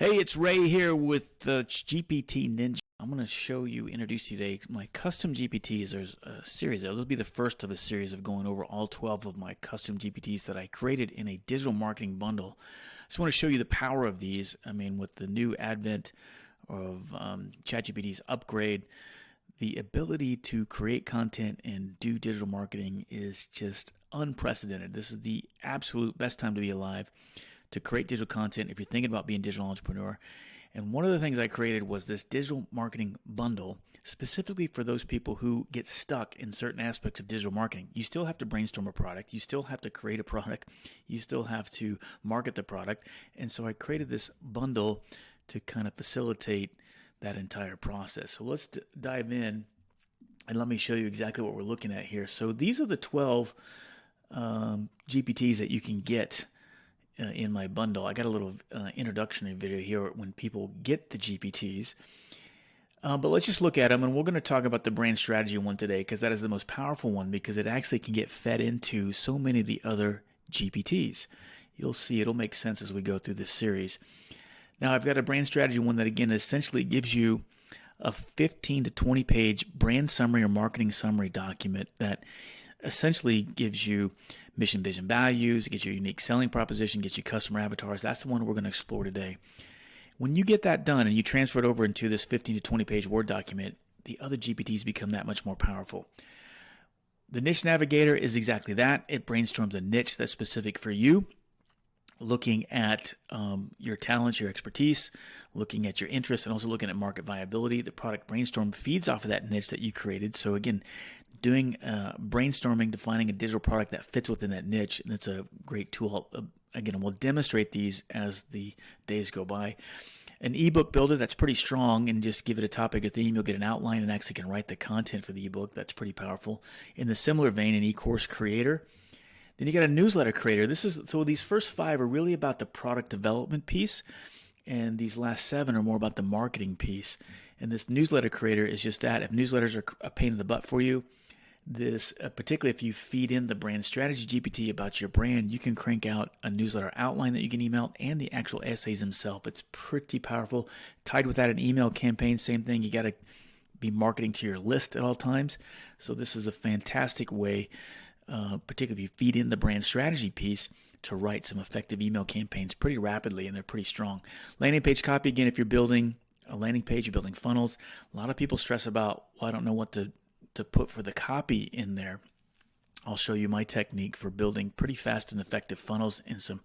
Hey, it's Ray here with the GPT Ninja. I'm going to introduce you today my custom GPTs. There's a series. This will be the first of a series of going over all 12 of my custom GPTs that I created in a digital marketing bundle. I just want to show you the power of these. I mean, with the new advent of ChatGPT's upgrade, the ability to create content and do digital marketing is just unprecedented. This is the absolute best time to be alive to create digital content if you're thinking about being a digital entrepreneur. And one of the things I created was this digital marketing bundle specifically for those people who get stuck in certain aspects of digital marketing. You still have to brainstorm a product. You still have to create a product. You still have to market the product. And so I created this bundle to kind of facilitate that entire process. So let's dive in and let me show you exactly what we're looking at here. So these are the 12 GPTs that you can get in my bundle. I got a little introductory video here when people get the GPTs. But let's just look at them, and we're going to talk about the brand strategy one today because that is the most powerful one because it actually can get fed into so many of the other GPTs. You'll see it'll make sense as we go through this series. Now I've got a brand strategy one that again essentially gives you a 15 to 20 page brand summary or marketing summary document that essentially gives you mission, vision, values, gets you a unique selling proposition, gets you customer avatars. That's the one we're going to explore today. When you get that done and you transfer it over into this 15 to 20 page Word document, the other GPTs become that much more powerful. The niche navigator is exactly that. It brainstorms a niche that's specific for you, looking at your talents, your expertise, looking at your interests, and also looking at market viability. The product brainstorm feeds off of that niche that you created. So again, doing brainstorming, defining a digital product that fits within that niche, and it's a great tool. Again, we'll demonstrate these as the days go by. An ebook builder, that's pretty strong, and just give it a topic or theme. You'll get an outline and actually can write the content for the ebook. That's pretty powerful. In the similar vein, an e-course creator. Then you got a newsletter creator. So these first 5 are really about the product development piece, and these last 7 are more about the marketing piece. And this newsletter creator is just that. If newsletters are a pain in the butt for you, this particularly if you feed in the brand strategy GPT about your brand, you can crank out a newsletter outline that you can email and the actual essays themselves. It's pretty powerful. Tied with that, an email campaign, same thing. You got to be marketing to your list at all times. So this is a fantastic way, particularly if you feed in the brand strategy piece, to write some effective email campaigns pretty rapidly, and they're pretty strong. Landing page copy, again, if you're building a landing page, you're building funnels. A lot of people stress about, well, I don't know what to put for the copy in there. I'll show you my technique for building pretty fast and effective funnels and some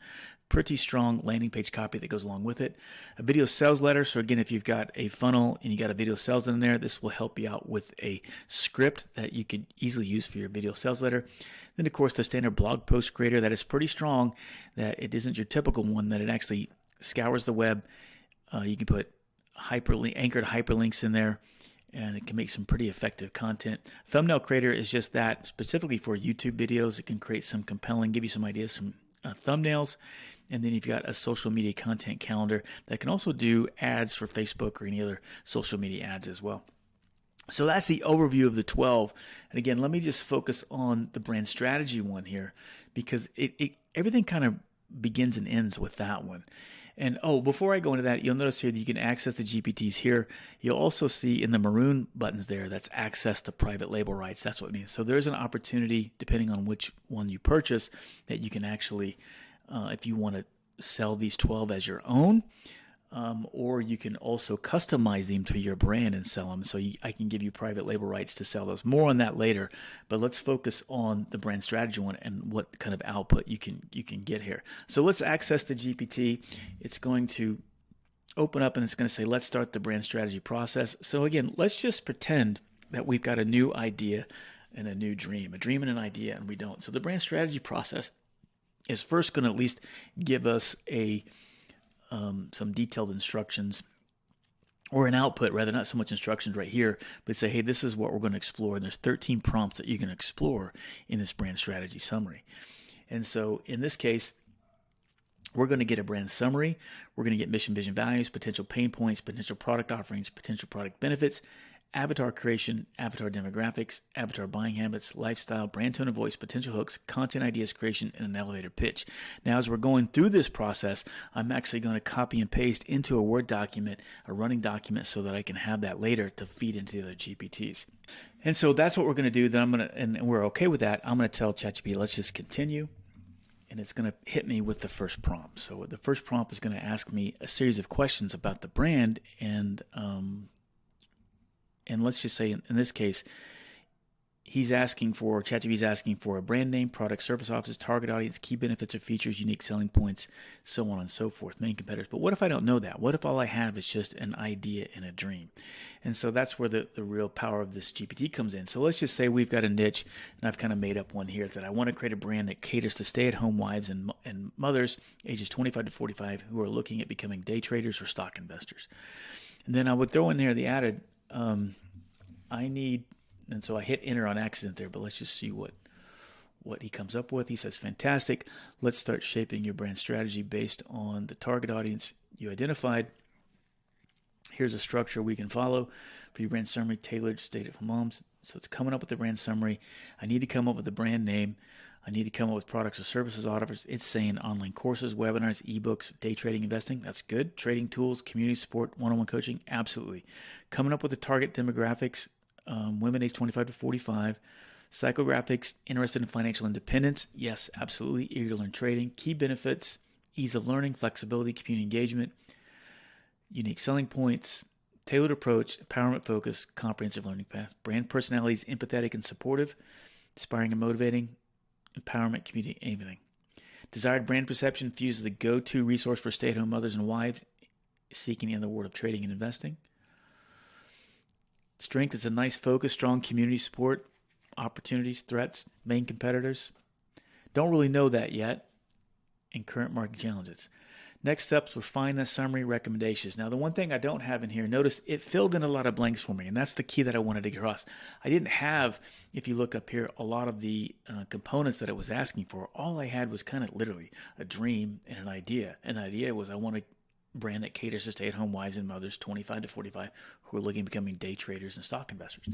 pretty strong landing page copy that goes along with it. A video sales letter. So again, if you've got a funnel and you got a video sales in there, this will help you out with a script that you could easily use for your video sales letter. Then of course the standard blog post creator, that is pretty strong, that it isn't your typical one, that it actually scours the web. You can put anchored hyperlinks in there, and it can make some pretty effective content. Thumbnail creator is just that, specifically for YouTube videos. It can create some compelling, give you some ideas, some thumbnails. And then you've got a social media content calendar that can also do ads for Facebook or any other social media ads as well. So that's the overview of the 12. And again, let me just focus on the brand strategy one here, because everything kind of begins and ends with that one. And before I go into that, you'll notice here that you can access the GPTs here. You'll also see in the maroon buttons there, that's access to private label rights. That's what it means. So there's an opportunity, depending on which one you purchase, that you can actually, if you want to sell these 12 as your own, or you can also customize them to your brand and sell them. So I can give you private label rights to sell those. More on that later, but let's focus on the brand strategy one and what kind of output you can get here. So let's access the GPT. It's going to open up and it's going to say, let's start the brand strategy process. So again, let's just pretend that we've got a new idea and a new dream, a dream and an idea, and we don't. So the brand strategy process is first going to at least give us some detailed instructions, or an output rather, not so much instructions right here, but say, hey, this is what we're going to explore. And there's 13 prompts that you can explore in this brand strategy summary. And so in this case, we're going to get a brand summary. We're going to get mission, vision, values, potential pain points, potential product offerings, potential product benefits, avatar creation, avatar demographics, avatar buying habits, lifestyle, brand tone and voice, potential hooks, content ideas creation, and an elevator pitch. Now, as we're going through this process, I'm actually going to copy and paste into a Word document, a running document, so that I can have that later to feed into the other GPTs. And so that's what we're going to do. Then and we're okay with that. I'm going to tell ChatGPT, let's just continue. And it's going to hit me with the first prompt. So the first prompt is going to ask me a series of questions about the brand, and let's just say in this case, ChatGPT is asking for a brand name, product, service offices, target audience, key benefits or features, unique selling points, so on and so forth, main competitors. But what if I don't know that? What if all I have is just an idea and a dream? And so that's where the real power of this GPT comes in. So let's just say we've got a niche, and I've kind of made up one here, that I want to create a brand that caters to stay-at-home wives and mothers ages 25 to 45 who are looking at becoming day traders or stock investors. And then I would throw in there the added, and so I hit enter on accident there, but let's just see what he comes up with. He says, fantastic. Let's start shaping your brand strategy based on the target audience you identified. Here's a structure we can follow for your brand summary tailored to stay-at-home moms. So it's coming up with the brand summary. I need to come up with the brand name. I need to come up with products or services offers. It's saying online courses, webinars, ebooks, day trading, investing. That's good. Trading tools, community support, one-on-one coaching. Absolutely. Coming up with the target demographics, women age 25 to 45. Psychographics, interested in financial independence. Yes, absolutely. Eager to learn trading. Key benefits, ease of learning, flexibility, community engagement, unique selling points, tailored approach, empowerment focus, comprehensive learning path. Brand personalities, empathetic and supportive, inspiring and motivating, empowerment, community, anything. Desired brand perception fuses the go-to resource for stay-at-home mothers and wives seeking in the world of trading and investing. Strength is a nice focus, strong community support, opportunities, threats, main competitors. Don't really know that yet. And current market challenges. Next steps, refine the summary recommendations. Now, the one thing I don't have in here, notice it filled in a lot of blanks for me, and that's the key that I wanted to get across. I didn't have, if you look up here, a lot of the components that it was asking for. All I had was kind of literally a dream and an idea. An idea was I want a brand that caters to stay-at-home wives and mothers 25 to 45 who are looking at becoming day traders and stock investors.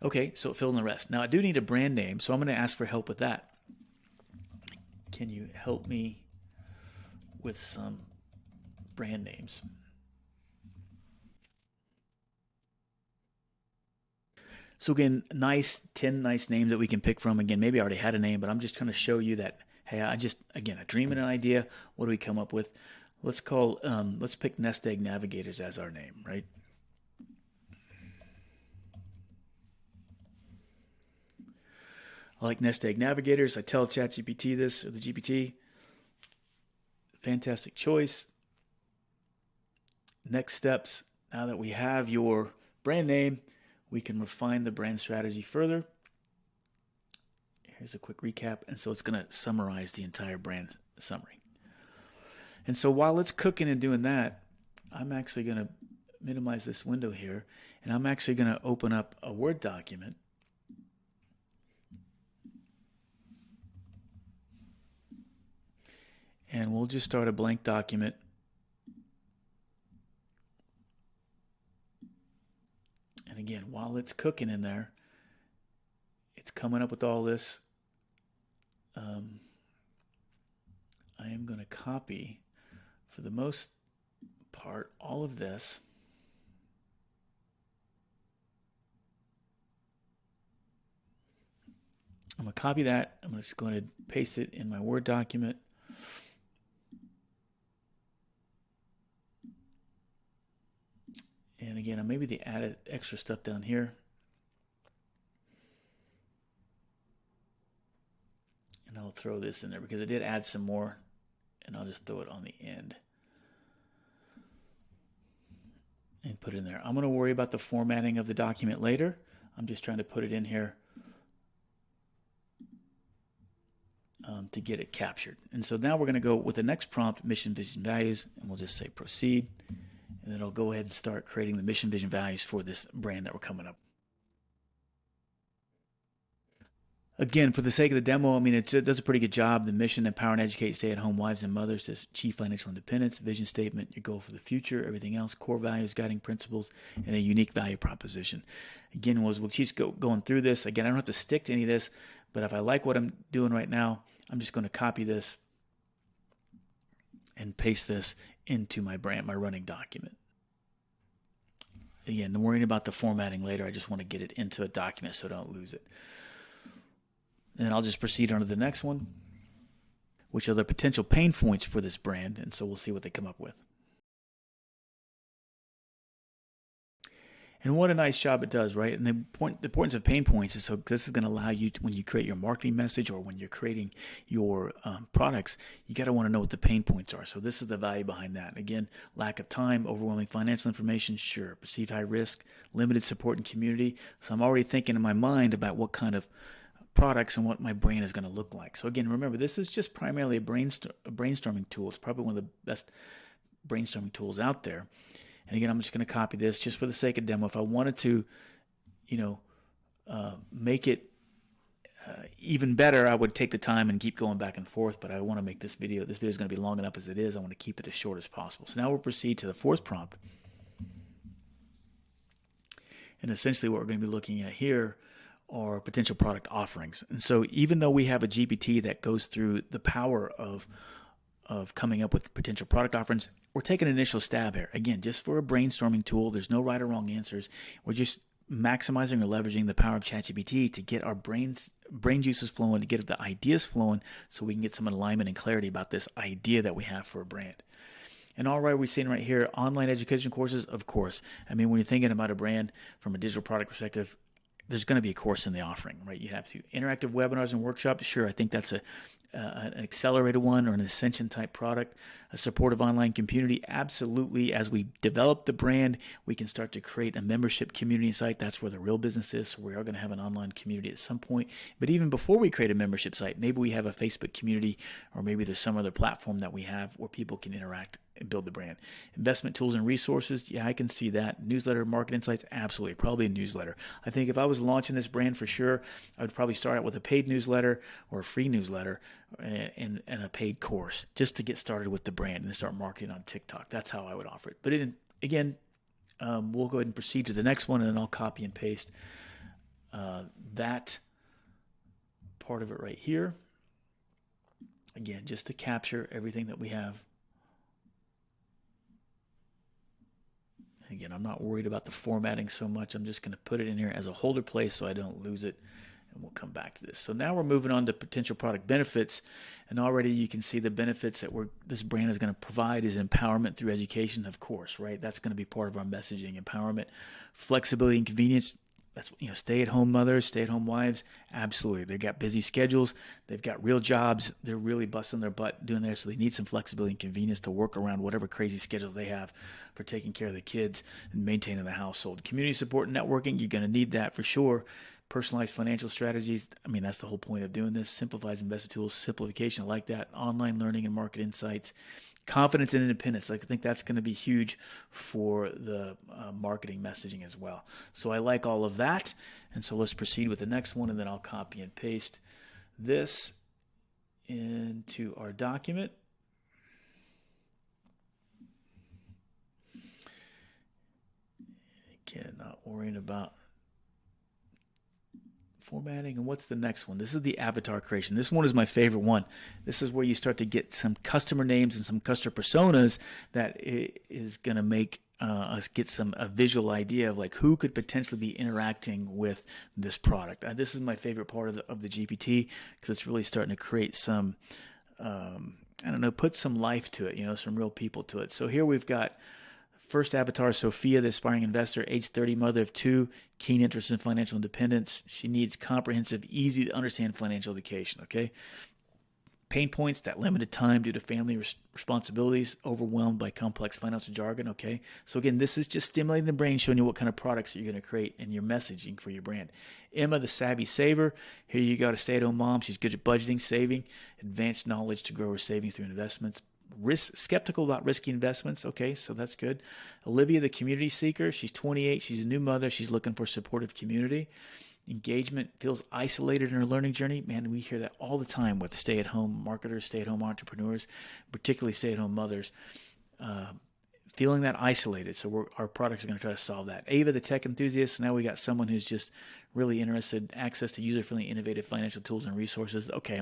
Okay, so fill in the rest. Now, I do need a brand name, so I'm going to ask for help with that. Can you help me with some brand names? So again, 10 nice names that we can pick from. Again, maybe I already had a name, but I'm just trying to show you that, hey, again, a dream and an idea. What do we come up with? Let's pick Nest Egg Navigators as our name, right? I like Nest Egg Navigators. I tell ChatGPT this, or the GPT. Fantastic choice. Next steps. Now that we have your brand name, we can refine the brand strategy further. Here's a quick recap. And so it's going to summarize the entire brand summary. And so while it's cooking and doing that, I'm actually going to minimize this window here, and I'm actually going to open up a Word document. And we'll just start a blank document. And again, while it's cooking in there, it's coming up with all this. I am going to copy, for the most part, all of this. I'm going to copy that. I'm just going to paste it in my Word document. And again, maybe they added extra stuff down here. And I'll throw this in there because I did add some more, and I'll just throw it on the end and put it in there. I'm going to worry about the formatting of the document later. I'm just trying to put it in here to get it captured. And so now we're going to go with the next prompt, mission, vision, values, and we'll just say proceed. And then I'll go ahead and start creating the mission, vision, values for this brand that we're coming up. Again, for the sake of the demo, I mean, it does a pretty good job. The mission: empower and educate stay-at-home wives and mothers to achieve financial independence. Vision statement: your goal for the future. Everything else: core values, guiding principles, and a unique value proposition. Again, we'll keep going through this. Again, I don't have to stick to any of this, but if I like what I'm doing right now, I'm just going to copy this and paste this into my running document. Again, I'm worrying about the formatting later. I just want to get it into a document so I don't lose it. And I'll just proceed on to the next one, which are the potential pain points for this brand. And so we'll see what they come up with. And what a nice job it does, right? And the importance of pain points is, so this is going to allow you to, when you create your marketing message or when you're creating your products, you got to want to know what the pain points are. So this is the value behind that. Again, lack of time, overwhelming financial information, sure. Perceived high risk, limited support and community. So I'm already thinking in my mind about what kind of products and what my brand is going to look like. So again, remember, this is just primarily a brainstorming tool. It's probably one of the best brainstorming tools out there. And again, I'm just going to copy this just for the sake of demo. If I wanted to, make it even better, I would take the time and keep going back and forth. But I want to make this video is going to be long enough as it is. I want to keep it as short as possible. So now we'll proceed to the fourth prompt. And essentially what we're going to be looking at here are potential product offerings. And so even though we have a GPT that goes through the power of coming up with potential product offerings, we're taking an initial stab here. Again, just for a brainstorming tool, there's no right or wrong answers. We're just maximizing or leveraging the power of ChatGPT to get our brain juices flowing, to get the ideas flowing, so we can get some alignment and clarity about this idea that we have for a brand. And all right, we're seeing right here, online education courses, of course. I mean, when you're thinking about a brand from a digital product perspective, there's going to be a course in the offering, right? You have to interactive webinars and workshops. Sure, I think that's an accelerated one or an ascension type product. A supportive online community, absolutely. As we develop the brand, we can start to create a membership community site. That's where the real business is. So we are going to have an online community at some point. But even before we create a membership site, maybe we have a Facebook community, or maybe there's some other platform that we have where people can interact and build the brand. Investment tools and resources, yeah, I can see that. Newsletter, market insights, absolutely. Probably a newsletter. I think if I was launching this brand for sure, I would probably start out with a paid newsletter or a free newsletter and a paid course just to get started with the brand and then start marketing on TikTok. That's how I would offer it. But again, we'll go ahead and proceed to the next one, and then I'll copy and paste that part of it right here. Again, just to capture everything that we have. Again, I'm not worried about the formatting so much. I'm just going to put it in here as a holder place so I don't lose it, and we'll come back to this. So now we're moving on to potential product benefits, and already you can see the benefits that this brand is going to provide is empowerment through education, of course, right? That's going to be part of our messaging. Empowerment, flexibility, and convenience. That's, stay-at-home mothers, stay-at-home wives, absolutely. They've got busy schedules. They've got real jobs. They're really busting their butt doing there, so they need some flexibility and convenience to work around whatever crazy schedules they have for taking care of the kids and maintaining the household. Community support and networking, you're going to need that for sure. Personalized financial strategies, I mean, that's the whole point of doing this. Simplifies investor tools, simplification, I like that. Online learning and market insights. Confidence and independence. I think that's going to be huge for the marketing messaging as well. So I like all of that. And so let's proceed with the next one, and then I'll copy and paste this into our document. Again, not worrying about formatting. And what's the next one? This is the avatar creation. This one is my favorite one. This is where you start to get some customer names and some customer personas that is going to make us get a visual idea of like who could potentially be interacting with this product. This is my favorite part of the GPT, because it's really starting to create some, put some life to it, some real people to it. So here we've got first avatar, Sophia, the aspiring investor, age 30, mother of 2, keen interest in financial independence. She needs comprehensive, easy to understand financial education, okay? Pain points, that limited time due to family responsibilities, overwhelmed by complex financial jargon, okay? So again, this is just stimulating the brain, showing you what kind of products you're going to create and your messaging for your brand. Emma, the savvy saver. Here you got a stay-at-home mom. She's good at budgeting, saving, advanced knowledge to grow her savings through investments. Skeptical about risky investments. Okay, so that's good. Olivia, the community seeker. She's 28. She's a new mother. She's looking for a supportive community. engagement, feels isolated in her learning journey. Man, we hear that all the time with stay-at-home marketers, stay-at-home entrepreneurs, particularly stay-at-home mothers, feeling that isolated. So our products are going to try to solve that. Ava, the tech enthusiast, now we got someone who's just really interested, access to user-friendly, innovative financial tools and resources. Okay,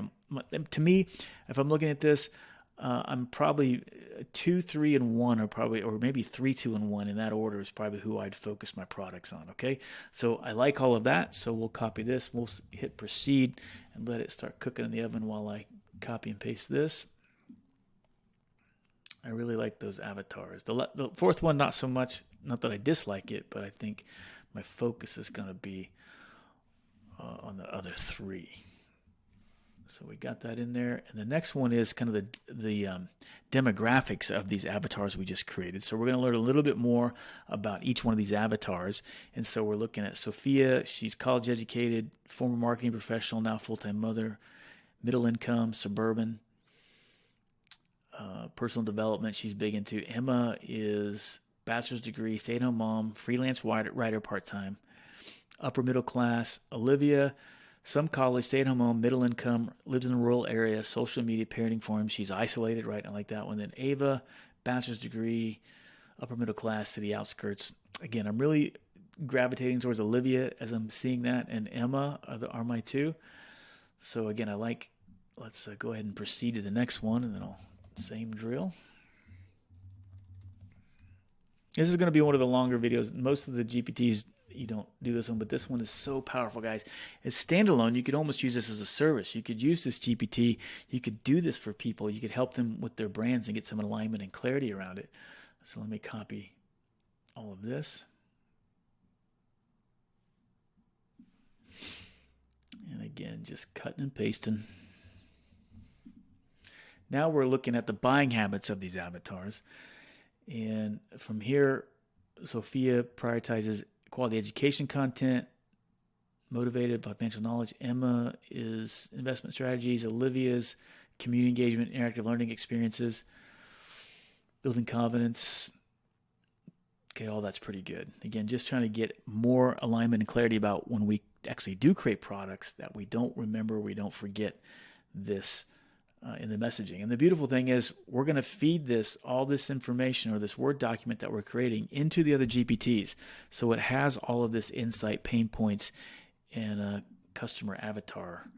to me, if I'm looking at this, I'm probably 2, 3, and 1 are probably, or maybe 3, 2, and 1 in that order is probably who I'd focus my products on. Okay, so I like all of that. So we'll copy this. We'll hit proceed and let it start cooking in the oven while I copy and paste this. I really like those avatars. The fourth one, not so much. Not that I dislike it, but I think my focus is going to be on the other 3. So we got that in there. And the next one is kind of the demographics of these avatars we just created. So we're going to learn a little bit more about each one of these avatars. And so we're looking at Sophia. She's college educated, former marketing professional, now full-time mother, middle income, suburban. Personal development she's big into. Emma is bachelor's degree, stay-at-home mom, freelance writer part-time, upper middle class. Olivia, some college, stay-at-home mom, middle income, lives in a rural area, social media parenting forums. She's isolated, right? I like that one. Then Ava, bachelor's degree, upper middle class, city outskirts. Again, I'm really gravitating towards Olivia as I'm seeing that, and Emma are my 2. So again, let's go ahead and proceed to the next one, and then same drill. This is going to be one of the longer videos. Most of the GPTs, you don't do this one, but this one is so powerful, guys. It's standalone. You could almost use this as a service. You could use this GPT. You could do this for people. You could help them with their brands and get some alignment and clarity around it. So let me copy all of this. And again, just cutting and pasting. Now we're looking at the buying habits of these avatars. And from here, Sophia prioritizes quality education content, motivated by financial knowledge. Emma is investment strategies. Olivia's community engagement, interactive learning experiences, building confidence. Okay, all that's pretty good. Again, just trying to get more alignment and clarity about when we actually do create products that we don't remember, we don't forget this in the messaging. And the beautiful thing is we're going to feed all this information or this Word document that we're creating into the other GPTs. So it has all of this insight, pain points, and customer avatar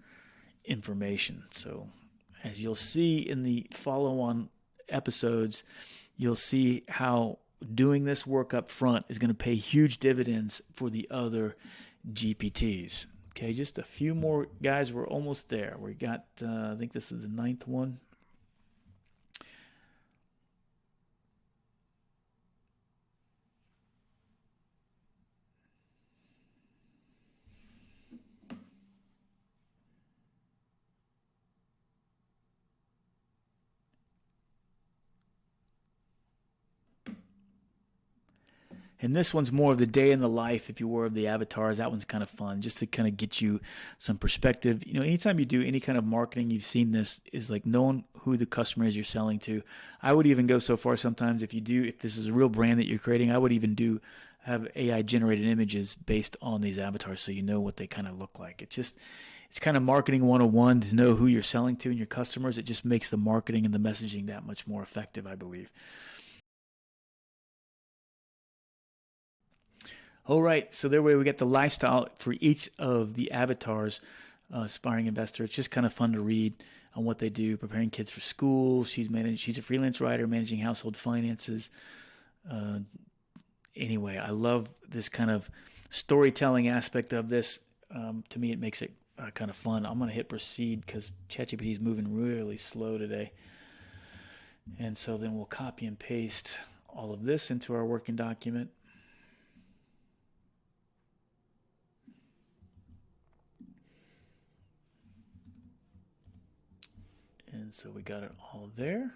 information. So as you'll see in the follow-on episodes, you'll see how doing this work up front is going to pay huge dividends for the other GPTs. Okay, just a few more, guys. We're almost there. We got, I think this is the 9th one. And this one's more of the day in the life, if you were, of the avatars. That one's kind of fun, just to kind of get you some perspective. You know, anytime you do any kind of marketing, you've seen this, is like knowing who the customer is you're selling to. I would even go so far sometimes, if this is a real brand that you're creating, I would even have AI generated images based on these avatars so you know what they kind of look like. It's kind of marketing 101 to know who you're selling to and your customers. It just makes the marketing and the messaging that much more effective, I believe. All right, so there we get the lifestyle for each of the avatars. Aspiring investor. It's just kind of fun to read on what they do, preparing kids for school. She's a freelance writer, managing household finances. Anyway, I love this kind of storytelling aspect of this. To me, it makes it kind of fun. I'm going to hit proceed because ChatGPT is moving really slow today. And so then we'll copy and paste all of this into our working document. And so we got it all there.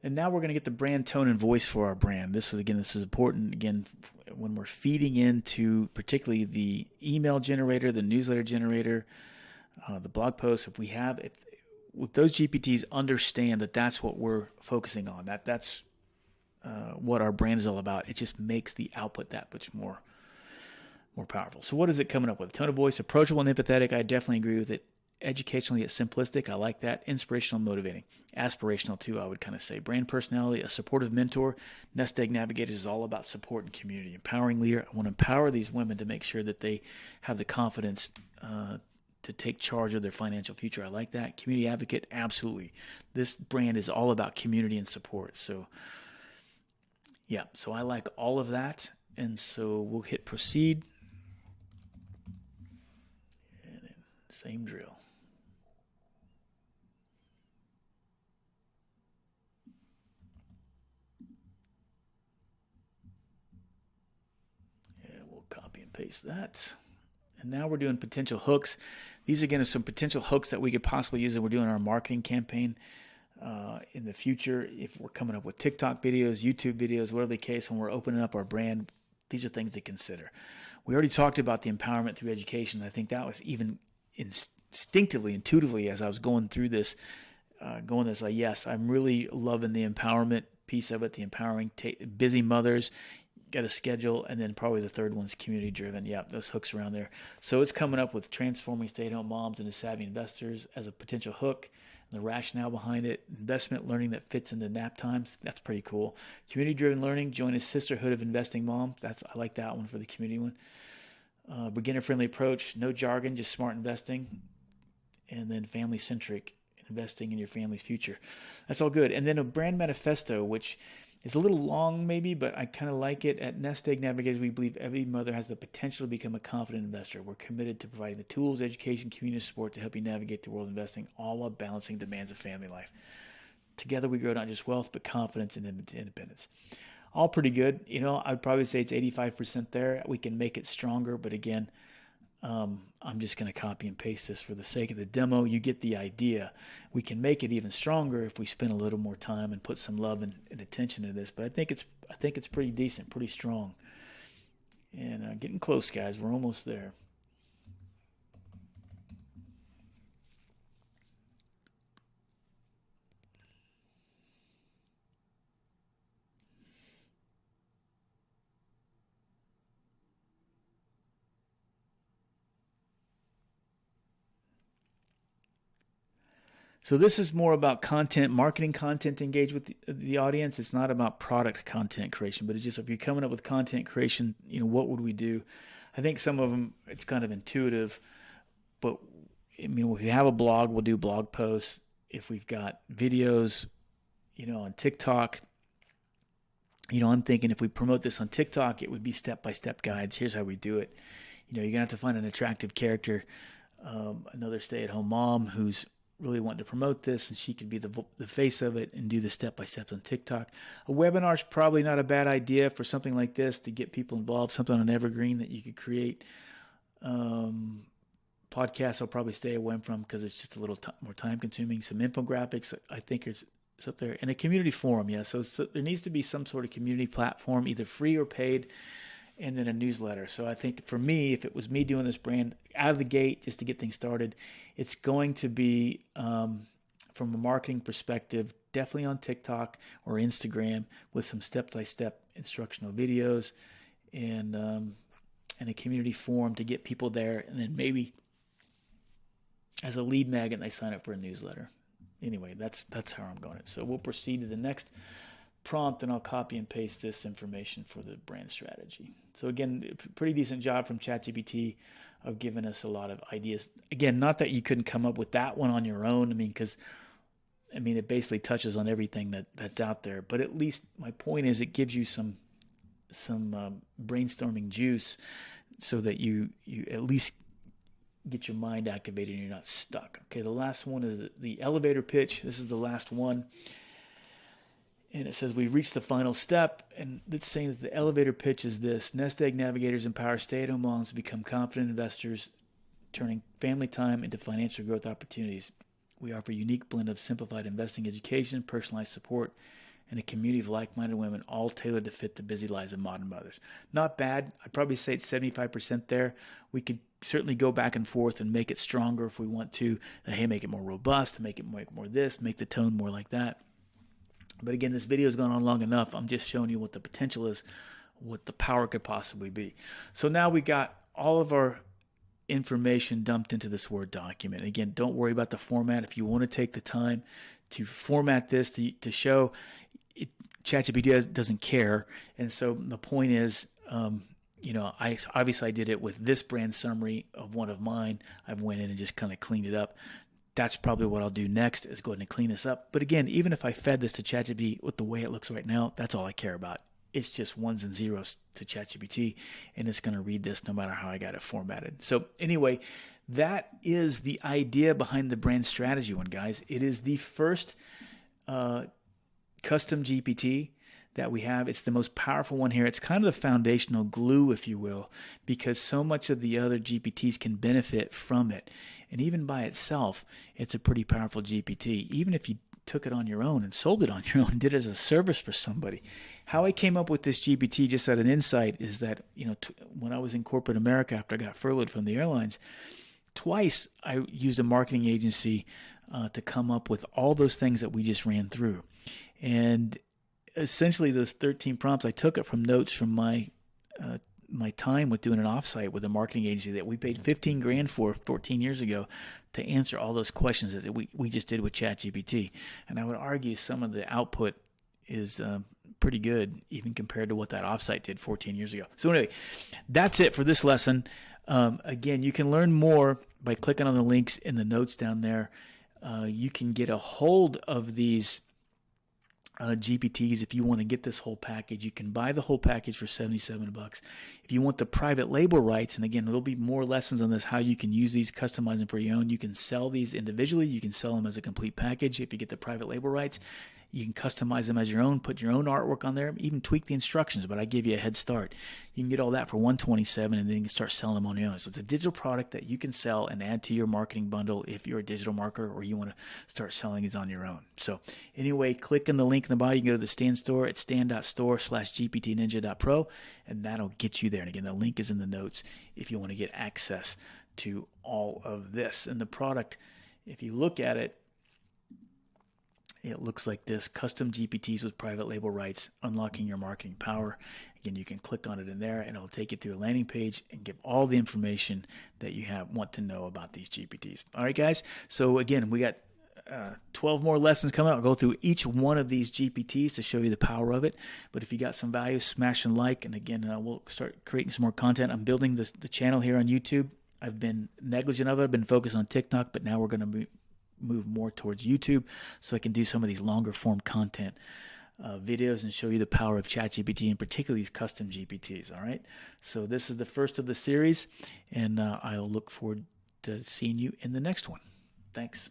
And now we're going to get the brand tone and voice for our brand. This is important, again, when we're feeding into particularly the email generator, the newsletter generator, the blog posts. If those GPTs understand that that's what we're focusing on, that's what our brand is all about, it just makes the output that much more more powerful. So what is it coming up with? Tone of voice, approachable and empathetic. I definitely agree with it. Educationally, it's simplistic. I like that. Inspirational, motivating. Aspirational, too, I would kind of say. Brand personality, a supportive mentor. Nest Egg Navigators is all about support and community. Empowering leader. I want to empower these women to make sure that they have the confidence to take charge of their financial future. I like that. Community advocate, absolutely. This brand is all about community and support. So, yeah, so I like all of that. And so we'll hit proceed. And then same drill. Copy and paste that. And now we're doing potential hooks. These again are some potential hooks that we could possibly use, and we're doing our marketing campaign in the future. If we're coming up with TikTok videos, YouTube videos, whatever the case, when we're opening up our brand, these are things to consider. We already talked about the empowerment through education. I think that was even instinctively, intuitively, as I was going through this, like, yes, I'm really loving the empowerment piece of it, the empowering busy mothers. Got a schedule, and then probably the third one's community driven. Yeah, those hooks around there. So it's coming up with transforming stay-at-home moms into savvy investors as a potential hook, and the rationale behind it. Investment learning that fits into nap times. That's pretty cool. Community driven learning. Join a sisterhood of investing moms. I like that one for the community one. Beginner friendly approach. No jargon, just smart investing. And then family centric, investing in your family's future. That's all good. And then a brand manifesto, which it's a little long maybe, but I kind of like it. At Nest Egg Navigators, we believe every mother has the potential to become a confident investor. We're committed to providing the tools, education, community support to help you navigate the world of investing, all while balancing demands of family life. Together we grow not just wealth, but confidence and independence. All pretty good. You know, I'd probably say it's 85% there. We can make it stronger, but again, I'm just going to copy and paste this for the sake of the demo. You get the idea. We can make it even stronger if we spend a little more time and put some love and attention to this. But I think it's pretty decent, pretty strong. And getting close, guys. We're almost there. So this is more about content, marketing content to engage with the audience. It's not about product content creation, but it's just if you're coming up with content creation, you know, what would we do? I think some of them, it's kind of intuitive, but I mean, if we have a blog, we'll do blog posts. If we've got videos, you know, on TikTok, you know, I'm thinking if we promote this on TikTok, it would be step-by-step guides. Here's how we do it. You know, you're going to have to find an attractive character, another stay-at-home mom who's really wanting to promote this, and she could be the face of it and do the step-by-steps on TikTok. A webinar is probably not a bad idea for something like this to get people involved, something on evergreen that you could create. Podcasts I'll probably stay away from because it's just a little more time-consuming. Some infographics I think is up there. And a community forum, yeah. So there needs to be some sort of community platform, either free or paid, and then a newsletter. So I think for me, if it was me doing this brand out of the gate just to get things started, it's going to be, from a marketing perspective, definitely on TikTok or Instagram with some step-by-step instructional videos and a community forum to get people there. And then maybe as a lead magnet, they sign up for a newsletter. Anyway, that's how I'm going. So we'll proceed to the next prompt, and I'll copy and paste this information for the brand strategy. So again, pretty decent job from ChatGPT of giving us a lot of ideas. Again, not that you couldn't come up with that one on your own. Because it basically touches on everything that's out there. But at least my point is, it gives you some brainstorming juice, so that you at least get your mind activated and you're not stuck. Okay, the last one is the elevator pitch. This is the last one. And it says we reached the final step, and it's saying that the elevator pitch is this: Nest Egg Navigators empower stay-at-home moms to become confident investors, turning family time into financial growth opportunities. We offer a unique blend of simplified investing education, personalized support, and a community of like-minded women, all tailored to fit the busy lives of modern mothers. Not bad. I'd probably say it's 75% there. We could certainly go back and forth and make it stronger if we want to. Hey, make it more robust, make it more this, make the tone more like that. But again, this video has gone on long enough. I'm just showing you what the potential is, what the power could possibly be. So now we got all of our information dumped into this Word document. Again, don't worry about the format. If you want to take the time to format this to show, ChatGPT doesn't care. And so the point is, I did it with this brand summary of one of mine. I went in and just kind of cleaned it up. That's probably what I'll do next, is go ahead and clean this up. But again, even if I fed this to ChatGPT with the way it looks right now, that's all I care about. It's just ones and zeros to ChatGPT, and it's going to read this no matter how I got it formatted. So anyway, that is the idea behind the brand strategy one, guys. It is the first custom GPT that we have. It's the most powerful one here. It's kind of the foundational glue, if you will, because so much of the other GPTs can benefit from it. And even by itself, it's a pretty powerful GPT. Even if you took it on your own and sold it on your own, did it as a service for somebody. How I came up with this GPT, just at an insight, is that when I was in corporate America after I got furloughed from the airlines, twice I used a marketing agency to come up with all those things that we just ran through. And essentially those 13 prompts, I took it from notes from my time with doing an offsite with a marketing agency that we paid $15,000 for 14 years ago to answer all those questions that we just did with ChatGPT. And I would argue some of the output is pretty good, even compared to what that offsite did 14 years ago. So anyway, that's it for this lesson. Again, you can learn more by clicking on the links in the notes down there. You can get a hold of these GPTs. If you want to get this whole package, you can buy the whole package for $77. If you want the private label rights, and again, there'll be more lessons on this, how you can use these, customize them for your own. You can sell these individually. You can sell them as a complete package. If you get the private label rights, you can customize them as your own, put your own artwork on there, even tweak the instructions, but I give you a head start. You can get all that for $127, and then you can start selling them on your own. So it's a digital product that you can sell and add to your marketing bundle if you're a digital marketer or you want to start selling these on your own. So anyway, click on the link in the bio. You can go to the Stan store at stan.store/gptninja.pro, and that'll get you there. And again, the link is in the notes if you want to get access to all of this. And the product, if you look at it, it looks like this: custom GPTs with private label rights, unlocking your marketing power. Again, you can click on it in there, and it'll take you through a landing page and give all the information that you want to know about these GPTs. All right, guys. So again, we got 12 more lessons coming up. I'll go through each one of these GPTs to show you the power of it. But if you got some value, smash and like. And again, we'll start creating some more content. I'm building the channel here on YouTube. I've been negligent of it. I've been focused on TikTok, but now we're going to move more towards YouTube so I can do some of these longer form content videos and show you the power of ChatGPT, and particularly these custom GPTs. All right. So this is the first of the series, and I'll look forward to seeing you in the next one. Thanks.